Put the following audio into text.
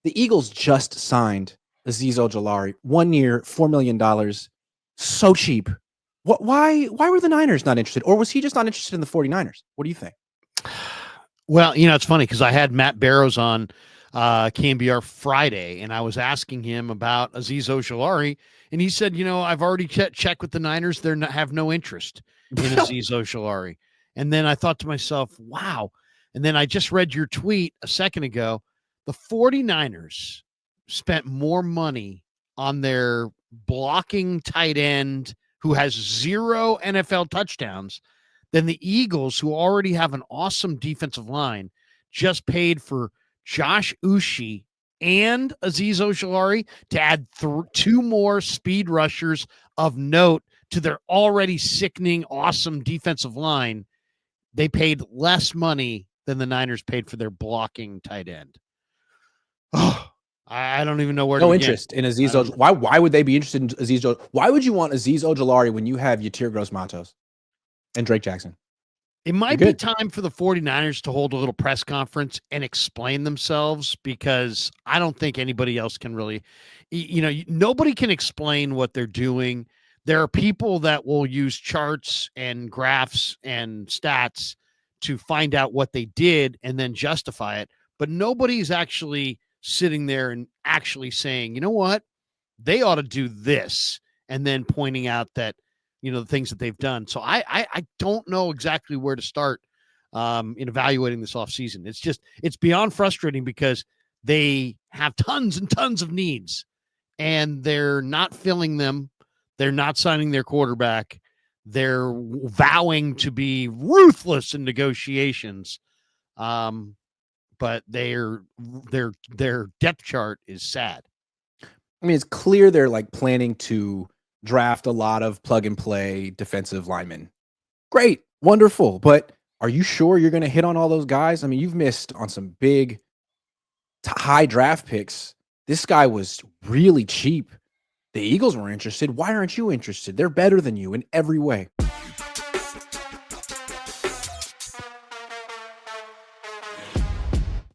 The Eagles just signed Azeez Ojulari, 1 year, $4 million. So cheap. Why were the Niners not interested? Or was he just not interested in the 49ers? What do you think? Well, it's funny because I had Matt Barrows on KNBR Friday, and I was asking him about Azeez Ojulari, and he said, I've already checked with the Niners. They have no interest in Azeez Ojulari. And then I thought to myself, wow. And then I just read your tweet a second ago. The 49ers spent more money on their blocking tight end who has 0 NFL touchdowns than the Eagles, who already have an awesome defensive line, just paid for Josh Uche and Azeez Ojulari to add 2 more speed rushers of note to their already sickening, awesome defensive line. They paid less money than the Niners paid for their blocking tight end. Oh, I don't even know where to begin. Interest in Azeez Ojulari. Why would they be interested in Azeez Ojulari? Why would you want Azeez Ojulari when you have Yatir Gross-Matos and Drake Jackson? It might be time for the 49ers to hold a little press conference and explain themselves, because I don't think anybody else can really, nobody can explain what they're doing. There are people that will use charts and graphs and stats to find out what they did and then justify it. But nobody's actually sitting there and actually saying, you know what, they ought to do this, and then pointing out that, the things that they've done. So I don't know exactly where to start in evaluating this offseason. It's beyond frustrating because they have tons and tons of needs, and they're not filling them. They're not signing their quarterback. They're vowing to be ruthless in negotiations. But their depth chart is sad. I mean, it's clear they're planning to draft a lot of plug and play defensive linemen. Great, wonderful. But are you sure you're going to hit on all those guys? I mean, you've missed on some big high draft picks. This guy was really cheap. The Eagles were interested. Why aren't you interested? They're better than you in every way.